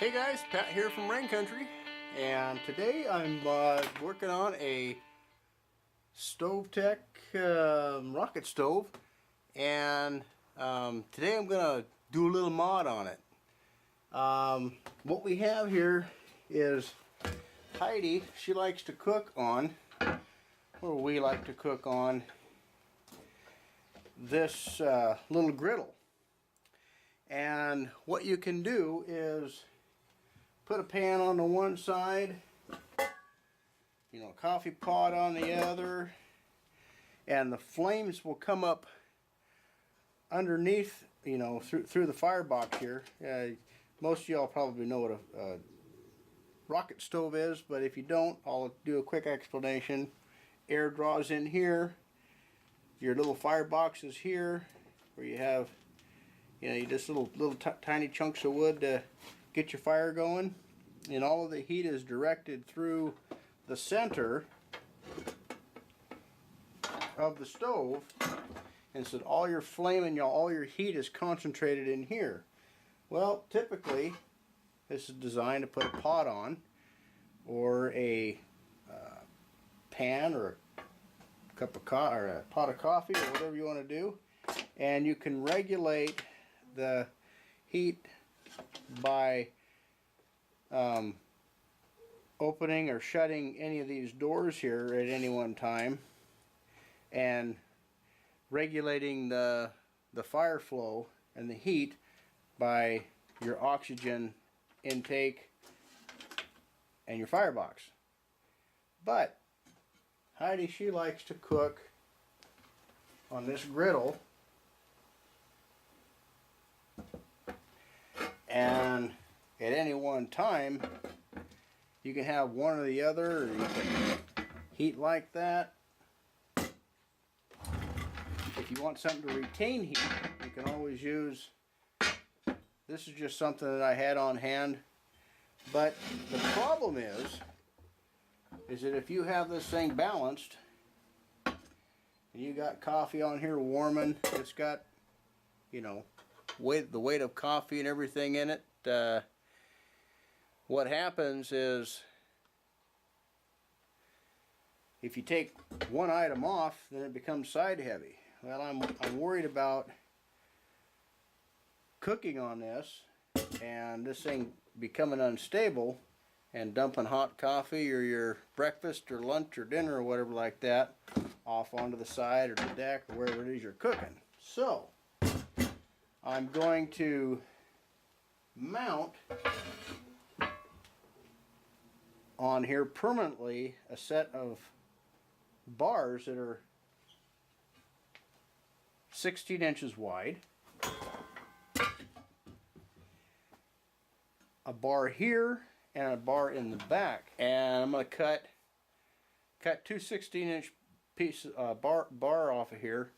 Hey guys, Pat here from Rain Country, and today I'm working on a StoveTech rocket stove, and today I'm gonna do a little mod on it. What we have here is Heidi. She likes to cook on, or we like to cook on, this little griddle. And what you can do is put a pan on the one side, a coffee pot on the other, and the flames will come up underneath, through the firebox here. Most of y'all probably know what a rocket stove is, but if you don't, I'll do a quick explanation. Air draws in here, your little firebox is here, where you have, you just little tiny chunks of wood to get your fire going, and all of the heat is directed through the center of the stove, and so all your flame and all your heat is concentrated in here. Well, typically this is designed to put a pot on, or a pan, or a cup of coffee, or a pot of coffee, or whatever you want to do, and you can regulate the heat by opening or shutting any of these doors here at any one time, and regulating the fire flow and the heat by your oxygen intake and your firebox. But Heidi, she likes to cook on this griddle, and at any one time you can have one or the other, or you can heat like that. If you want something to retain heat, you can always use, this is just something that I had on hand. But the problem is that if you have this thing balanced, and you got coffee on here warming, it's got, the weight of coffee and everything in it, what happens is, if you take one item off, then it becomes side heavy. Well, I'm worried about cooking on this, and this thing becoming unstable, and dumping hot coffee or your breakfast or lunch or dinner or whatever like that off onto the side or the deck or wherever it is you're cooking. So I'm going to mount on here permanently a set of bars that are 16 inches wide, a bar here and a bar in the back, and I'm going to cut two 16-inch pieces bar off of here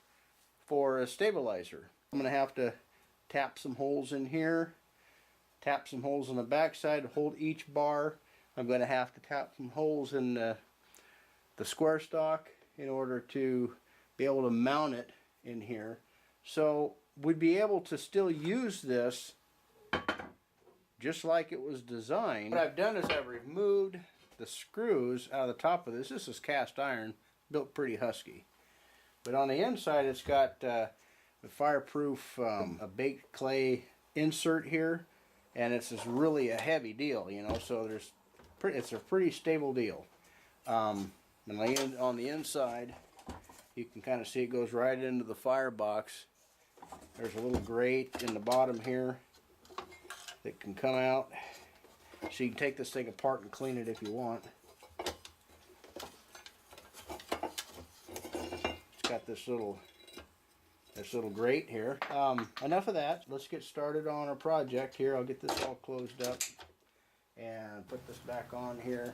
for a stabilizer. I'm going to have to tap some holes in here, tap some holes on the back side to hold each bar. I'm going to have to tap some holes in the square stock in order to be able to mount it in here. So we'd be able to still use this just like it was designed. What I've done is I've removed the screws out of the top of this. This is cast iron, built pretty husky. But on the inside it's got the fireproof a baked clay insert here, and it's just really a heavy deal, so it's a pretty stable deal. And on the inside, you can kind of see it goes right into the firebox. There's a little grate in the bottom here that can come out, so you can take this thing apart and clean it if you want. It's got this little grate here. Enough of that. Let's get started on our project here. I'll get this all closed up and put this back on here.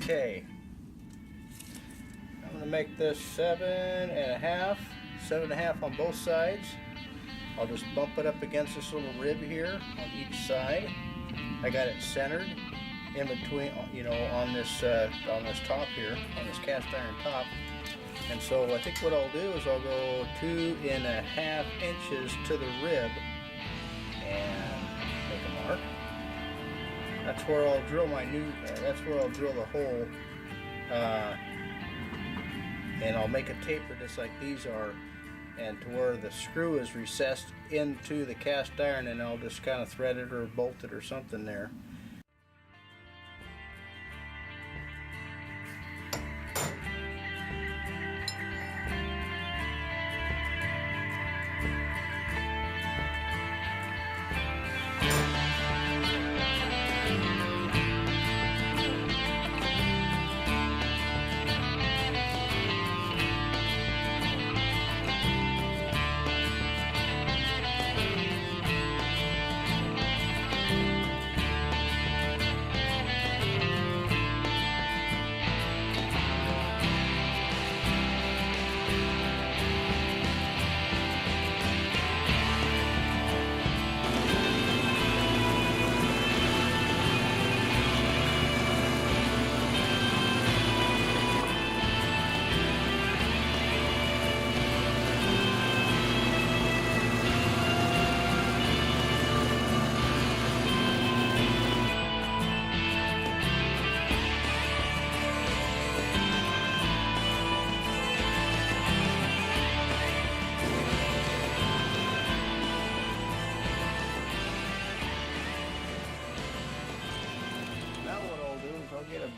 Okay, I'm going to make this 7.5 on both sides. I'll just bump it up against this little rib here on each side. I got it centered in between, you know, on this top here, on this cast iron top. And so I think what I'll do is I'll go 2.5 inches to the rib and make a mark. That's where I'll drill my that's where I'll drill the hole. And I'll make a taper just like these are, and to where the screw is recessed into the cast iron, and I'll just kind of thread it or bolt it or something there.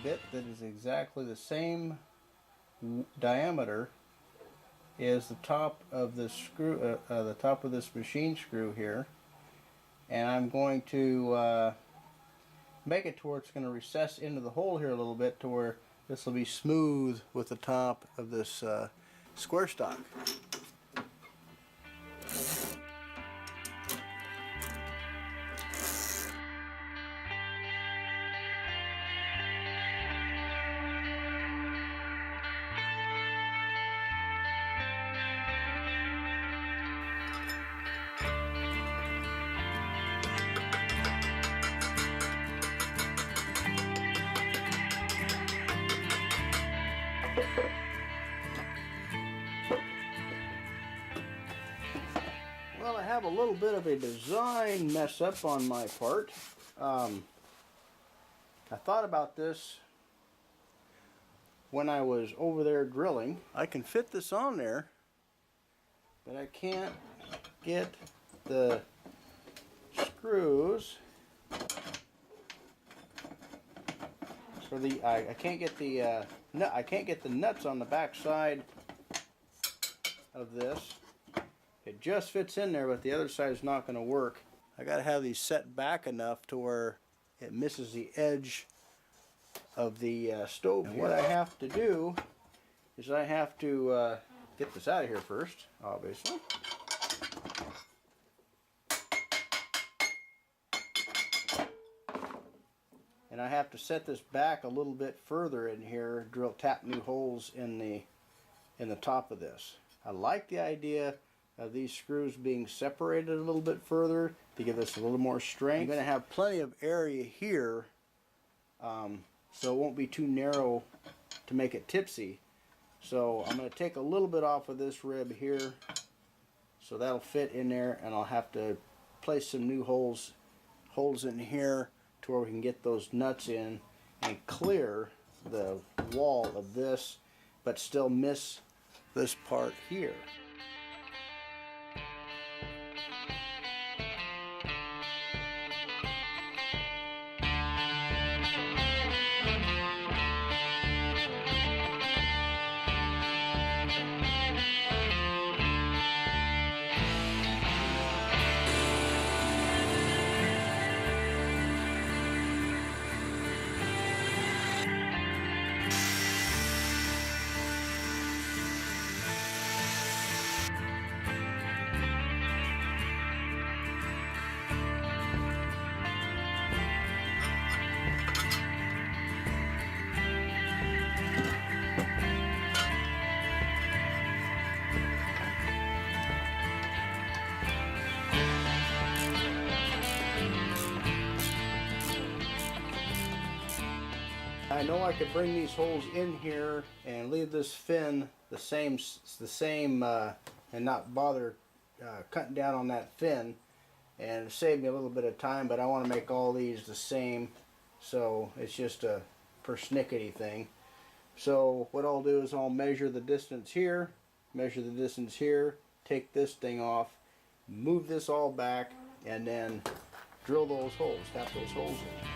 Bit that is exactly the same diameter as the top of this screw, the top of this machine screw here, and I'm going to make it to where it's going to recess into the hole here a little bit, to where this will be smooth with the top of this square stock. Well, I have a little bit of a design mess up on my part. I thought about this when I was over there drilling. I can fit this on there, but I can't get the screws for the. I can't get the I can't get the nuts on the back side of this. It just fits in there, but the other side is not going to work. I got to have these set back enough to where it misses the edge of the stove. And what I have to do is I have to get this out of here first, obviously. And I have to set this back a little bit further in here, tap new holes in the top of this. I like the idea of these screws being separated a little bit further to give us a little more strength. I'm going to have plenty of area here, so it won't be too narrow to make it tipsy. So I'm going to take a little bit off of this rib here, so that'll fit in there, and I'll have to place some new holes in here to where we can get those nuts in and clear the wall of this, but still miss this part here. I know I could bring these holes in here and leave this fin the same, and not bother cutting down on that fin, and save me a little bit of time, but I want to make all these the same, so it's just a persnickety thing. So what I'll do is I'll measure the distance here, measure the distance here, take this thing off, move this all back, and then drill those holes, tap those holes in.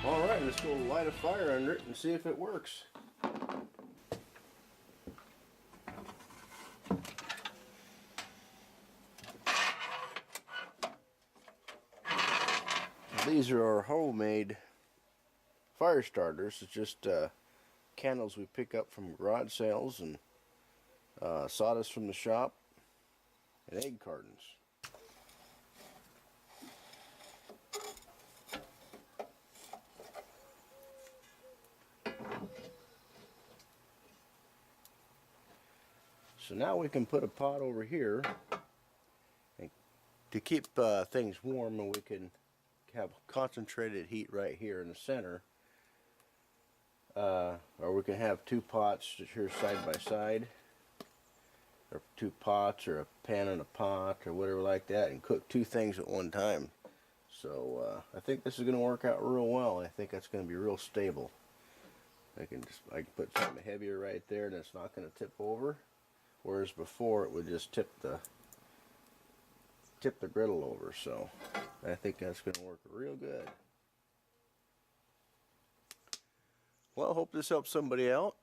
Alright, let's go light a fire under it and see if it works. These are our homemade fire starters. It's just candles we pick up from garage sales and sawdust from the shop and egg cartons. So now we can put a pot over here and to keep things warm, and we can have concentrated heat right here in the center. Or we can have two pots here side by side, or two pots, or a pan and a pot, or whatever like that, and cook two things at one time. So I think this is going to work out real well. I think that's going to be real stable. I can put something heavier right there, and it's not going to tip over. Whereas before it would just tip the griddle over. So I think that's going to work real good. Well, I hope this helps somebody out.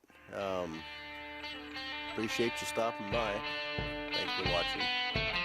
Appreciate you stopping by. Thanks for watching.